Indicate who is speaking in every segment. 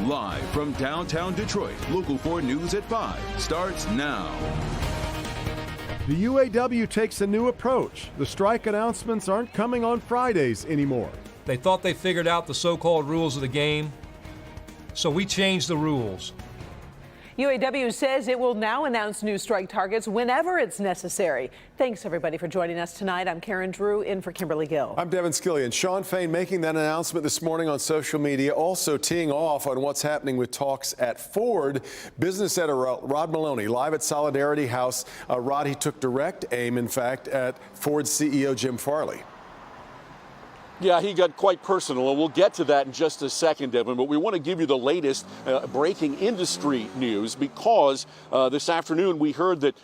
Speaker 1: Live from downtown Detroit, Local 4 News at 5 starts now.
Speaker 2: The UAW takes a new approach. The strike announcements aren't coming on Fridays anymore.
Speaker 3: They thought they figured out the so-called rules of the game, so we changed the rules.
Speaker 4: UAW says it will now announce new strike targets whenever it's necessary. Thanks, everybody, for joining us tonight. I'm Karen Drew, in for Kimberly Gill.
Speaker 5: I'm Devin Skillian. Shawn Fain making that announcement this morning on social media, also teeing off on what's happening with talks at Ford. Business editor Rod Maloney live at Solidarity House. Rod, he took direct aim, in fact, at Ford's CEO Jim Farley.
Speaker 6: Yeah, he got quite personal, and we'll get to that in just a second, Devin. But we want to give you the latest breaking industry news because this afternoon we heard that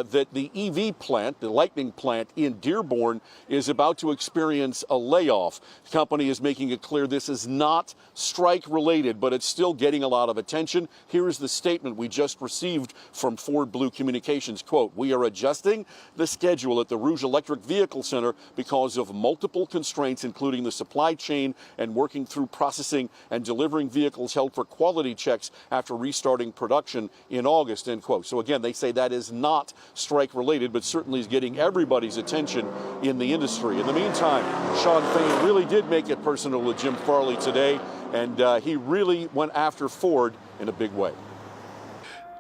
Speaker 6: that the EV plant, the Lightning plant in Dearborn, is about to experience a layoff. The company is making it clear this is not strike-related, but it's still getting a lot of attention. Here is the statement we just received from Ford Blue Communications. Quote, "We are adjusting the schedule at the Rouge Electric Vehicle Center because of multiple constraints, including the supply chain and working through processing and delivering vehicles held for quality checks after restarting production in August," end quote. So again, they say that is not strike related, but certainly is getting everybody's attention in the industry. In the meantime, Shawn Fain really did make it personal with Jim Farley today, and he really went after Ford in a big way.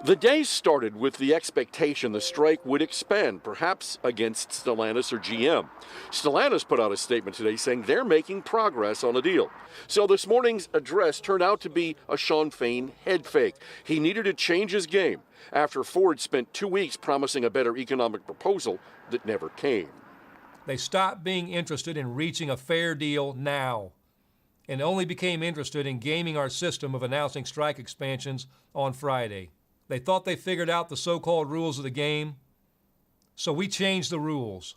Speaker 6: The day started with the expectation the strike would expand, perhaps against Stellantis or GM. Stellantis put out a statement today saying they're making progress on a deal. So this morning's address turned out to be a Shawn Fain head fake. He needed to change his game after Ford spent 2 weeks promising a better economic proposal that never came.
Speaker 3: They stopped being interested in reaching a fair deal now and only became interested in gaming our system of announcing strike expansions on Friday. They thought they figured out the so-called rules of the game, so we changed the rules.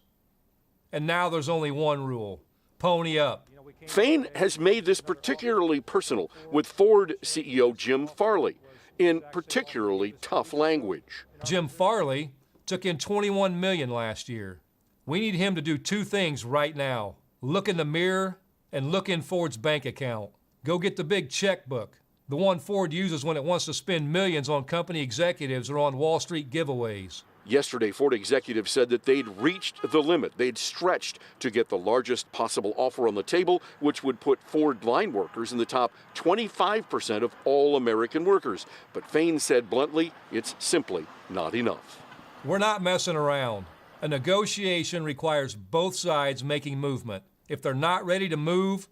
Speaker 3: And now there's only one rule: pony up.
Speaker 6: Fain has made this particularly personal with Ford CEO Jim Farley in particularly tough language.
Speaker 3: Jim Farley took in $21 million last year. We need him to do two things right now: look in the mirror and look in Ford's bank account. Go get the big checkbook, the one Ford uses when it wants to spend millions on company executives or on Wall Street giveaways.
Speaker 6: Yesterday, Ford executives said that they'd reached the limit. They'd stretched to get the largest possible offer on the table, which would put Ford line workers in the top 25% of all American workers. But Fain said bluntly, it's simply not enough.
Speaker 3: We're not messing around. A negotiation requires both sides making movement. If they're not ready to move,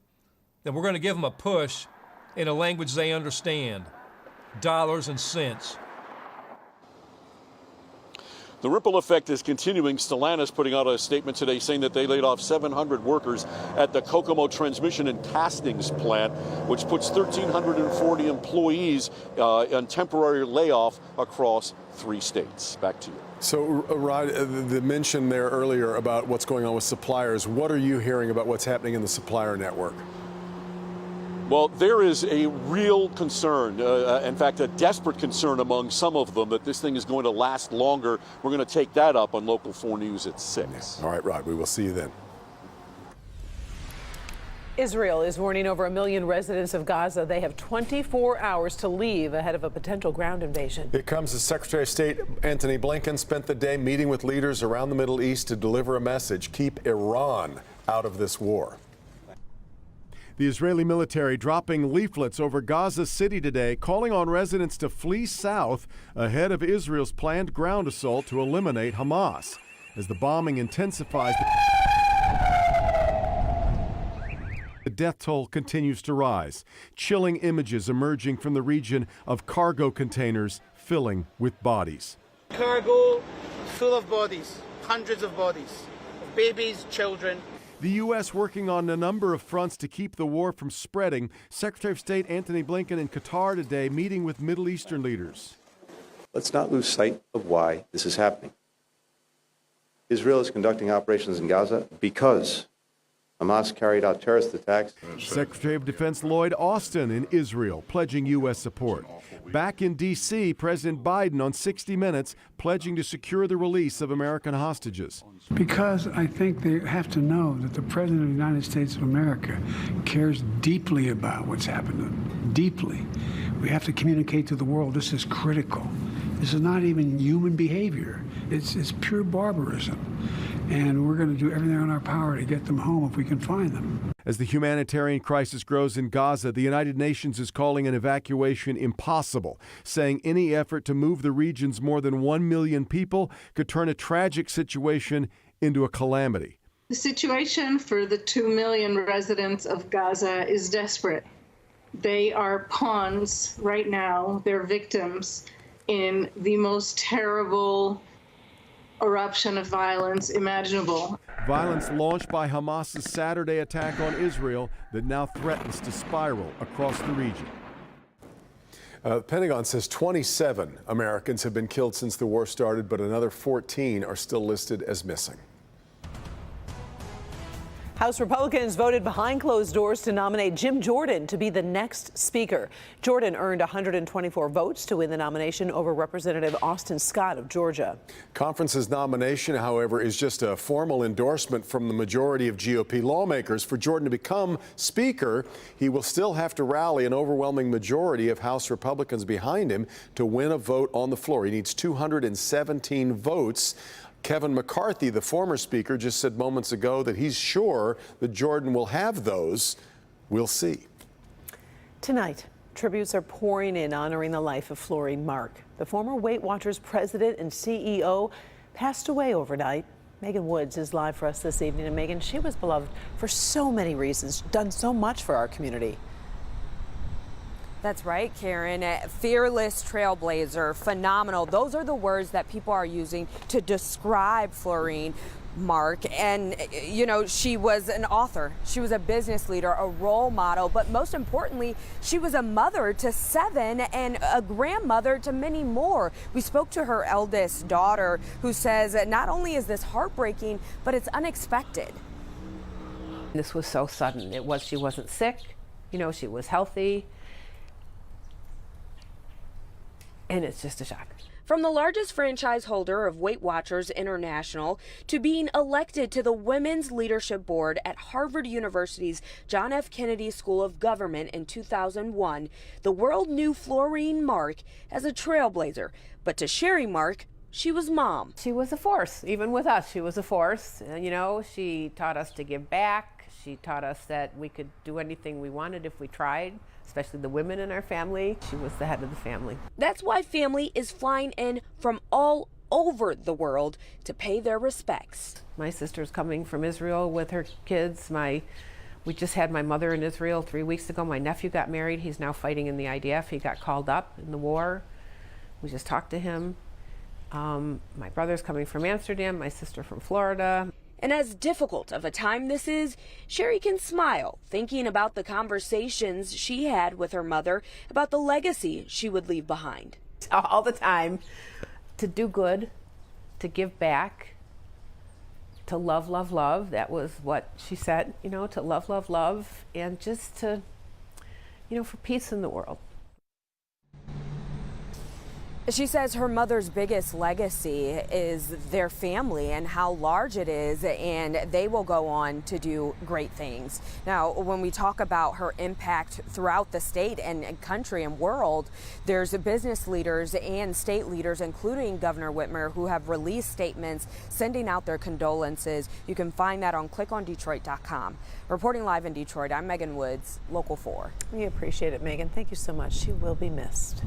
Speaker 3: then we're going to give them a push in a language they understand: dollars and cents.
Speaker 6: The ripple effect is continuing. Stellantis putting out a statement today saying that they laid off 700 workers at the Kokomo transmission and castings plant, which puts 1,340 employees on temporary layoff across 3 states. Back to you.
Speaker 5: So, Rod, the mention there earlier about what's going on with suppliers, what are you hearing about what's happening in the supplier network?
Speaker 6: Well, there is a real concern, in fact, a desperate concern among some of them that this thing is going to last longer. We're going to take that up on Local 4 News at 6.
Speaker 5: All right, Rod, we will see you then.
Speaker 4: Israel is warning over 1 million residents of Gaza they have 24 hours to leave ahead of a potential ground invasion.
Speaker 5: It comes as Secretary of State Antony Blinken spent the day meeting with leaders around the Middle East to deliver a message: keep Iran out of this war.
Speaker 2: The Israeli military dropping leaflets over Gaza City today, calling on residents to flee south ahead of Israel's planned ground assault to eliminate Hamas. As the bombing intensifies, the death toll continues to rise. Chilling images emerging from the region of cargo containers filling with bodies.
Speaker 7: Cargo full of bodies, hundreds of bodies, babies, children.
Speaker 2: The U.S. working on a number of fronts to keep the war from spreading. Secretary of State Antony Blinken in Qatar today meeting with Middle Eastern leaders.
Speaker 8: Let's not lose sight of why this is happening. Israel is conducting operations in Gaza because Hamas carried out terrorist attacks.
Speaker 2: Secretary of Defense Lloyd Austin in Israel pledging U.S. support. Back in D.C., President Biden on 60 Minutes pledging to secure the release of American hostages.
Speaker 9: Because I think they have to know that the President of the United States of America cares deeply about what's happened, deeply. We have to communicate to the world this is critical. This is not even human behavior. It's pure barbarism. And we're going to do everything in our power to get them home if we can find them.
Speaker 2: As the humanitarian crisis grows in Gaza, the United Nations is calling an evacuation impossible, saying any effort to move the region's more than 1 million people could turn a tragic situation into a calamity.
Speaker 10: The situation for the 2 million residents of Gaza is desperate. They are pawns right now. They're victims in the most terrible eruption of violence imaginable.
Speaker 2: Violence launched by Hamas's Saturday attack on Israel that now threatens to spiral across the region.
Speaker 5: The Pentagon says 27 Americans have been killed since the war started, but another 14 are still listed as missing.
Speaker 4: House Republicans voted behind closed doors to nominate Jim Jordan to be the next speaker. Jordan earned 124 votes to win the nomination over Representative Austin Scott of Georgia.
Speaker 5: Conference's nomination, however, is just a formal endorsement from the majority of GOP lawmakers. For Jordan to become speaker, he will still have to rally an overwhelming majority of House Republicans behind him to win a vote on the floor. He needs 217 votes. Kevin McCarthy, the former speaker, just said moments ago that he's sure that Jordan will have those. We'll see.
Speaker 4: Tonight, tributes are pouring in honoring the life of Florine Mark. The former Weight Watchers president and CEO passed away overnight. Megan Woods is live for us this evening. And Megan, she was beloved for so many reasons, done so much for our community.
Speaker 11: That's right, Karen. Fearless trailblazer, phenomenal. Those are the words that people are using to describe Florine Mark. And, you know, she was an author. She was a business leader, a role model. But most importantly, she was a mother to 7 and a grandmother to many more. We spoke to her eldest daughter, who says that not only is this heartbreaking, but it's unexpected.
Speaker 12: This was so sudden. She wasn't sick. You know, she was healthy. And it's just a shock.
Speaker 11: From the largest franchise holder of Weight Watchers International to being elected to the Women's Leadership Board at Harvard University's John F. Kennedy School of Government in 2001, the world knew Florine Mark as a trailblazer. But to Sherry Mark, she was mom.
Speaker 12: She was a force. Even with us, she was a force. You know, she taught us to give back. She taught us that we could do anything we wanted if we tried, especially the women in our family. She was the head of the family.
Speaker 11: That's why family is flying in from all over the world to pay their respects.
Speaker 12: My sister's coming from Israel with her kids. We just had my mother in Israel 3 weeks ago. My nephew got married. He's now fighting in the IDF. He got called up in the war. We just talked to him. My brother's coming from Amsterdam, my sister from Florida.
Speaker 11: And as difficult of a time this is, Sherry can smile, thinking about the conversations she had with her mother about the legacy she would leave behind.
Speaker 12: All the time, to do good, to give back, to love, love, love. That was what she said, you know, to love, love, love, and just to, you know, for peace in the world.
Speaker 11: She says her mother's biggest legacy is their family and how large it is, and they will go on to do great things. Now, when we talk about her impact throughout the state and country and world, there's business leaders and state leaders, including Governor Whitmer, who have released statements sending out their condolences. You can find that on clickondetroit.com. Reporting live in Detroit, I'm Megan Woods, Local 4.
Speaker 4: We appreciate it, Megan. Thank you so much. She will be missed.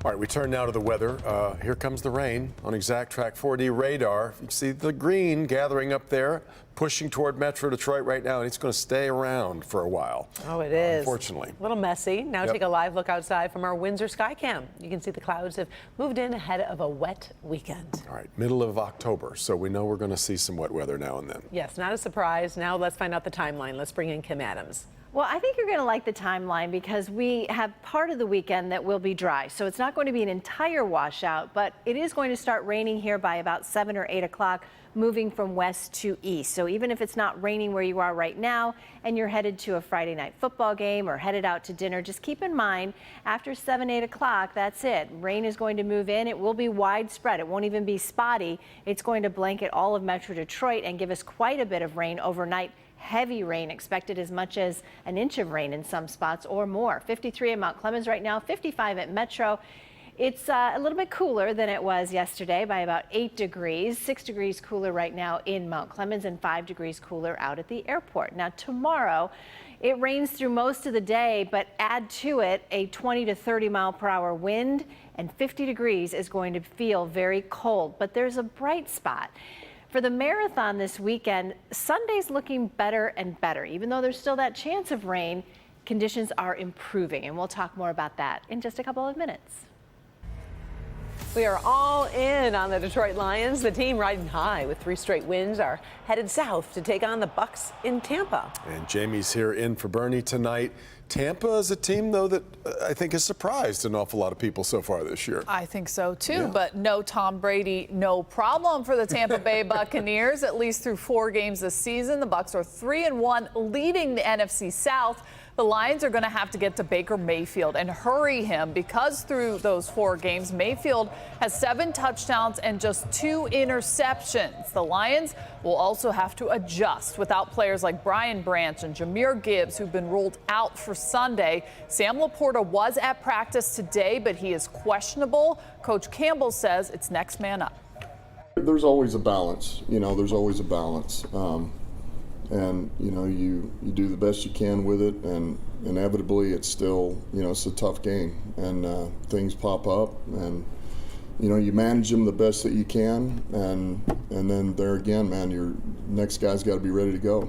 Speaker 5: All right, we turn now to the weather. Here comes the rain on Exact Track 4D radar. You can see the green gathering up there, pushing toward Metro Detroit right now, and it's going to stay around for a while.
Speaker 4: Oh, it is.
Speaker 5: Unfortunately.
Speaker 4: A little messy. Now take a live look outside from our Windsor Skycam. You can see the clouds have moved in ahead of a wet weekend.
Speaker 5: All right, middle of October, so we know we're going to see some wet weather now and then.
Speaker 4: Yes, not a surprise. Now let's find out the timeline. Let's bring in Kim Adams.
Speaker 13: Well, I think you're going to like the timeline because we have part of the weekend that will be dry. So it's not going to be an entire washout, but it is going to start raining here by about 7 or 8 o'clock. moving from west to east. So even if it's not raining where you are right now and you're headed to a Friday night football game or headed out to dinner, just keep in mind after 7, 8 o'clock, that's it. Rain is going to move in. It will be widespread. It won't even be spotty. It's going to blanket all of Metro Detroit and give us quite a bit of rain overnight. Heavy rain expected, as much as an inch of rain in some spots or more. 53 at Mount Clemens right now, 55 at Metro. It's a little bit cooler than it was yesterday by about 8 degrees, 6 degrees cooler right now in Mount Clemens and 5 degrees cooler out at the airport. Now tomorrow, it rains through most of the day, but add to it a 20 to 30 mile per hour wind, and 50 degrees is going to feel very cold. But there's a bright spot. For the marathon this weekend, Sunday's looking better and better. Even though there's still that chance of rain, conditions are improving, and we'll talk more about that in just a couple of minutes.
Speaker 4: We are all in on the Detroit Lions. The team riding high with 3 straight wins are headed south to take on the Bucks in Tampa.
Speaker 5: And Jamie's here in for Bernie tonight. Tampa is a team, though, that I think has surprised an awful lot of people so far this year.
Speaker 14: I think so, too. Yeah. But no Tom Brady, no problem for the Tampa Bay Buccaneers, at least through 4 games this season. The Bucs are 3-1, leading the NFC South. The Lions are going to have to get to Baker Mayfield and hurry him, because through those 4 games, Mayfield has 7 touchdowns and just 2 interceptions. The Lions will also have to adjust without players like Brian Branch and Jahmyr Gibbs, who've been ruled out for Sunday. Sam Laporta was at practice today, but he is questionable. Coach Campbell says it's next man up.
Speaker 15: There's always a balance. There's always a balance. And you do the best you can with it, and inevitably it's still it's a tough game, and things pop up, and you manage them the best that you can, and then there again, man, your next guy's got to be ready to go.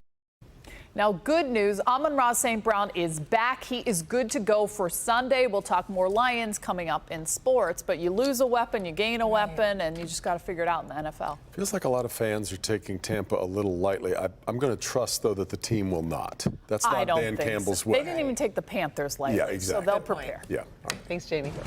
Speaker 14: Now, good news, Amon-Ra St. Brown is back. He is good to go for Sunday. We'll talk more Lions coming up in sports, but you lose a weapon, you gain a weapon, and you just got to figure it out in the NFL.
Speaker 5: Feels like a lot of fans are taking Tampa a little lightly. I'm going to trust, though, that the team will not. That's not Dan Campbell's way.
Speaker 14: They didn't even take the Panthers lightly,
Speaker 5: yeah, exactly.
Speaker 14: So they'll prepare.
Speaker 5: Yeah.
Speaker 4: Thanks, Jamie.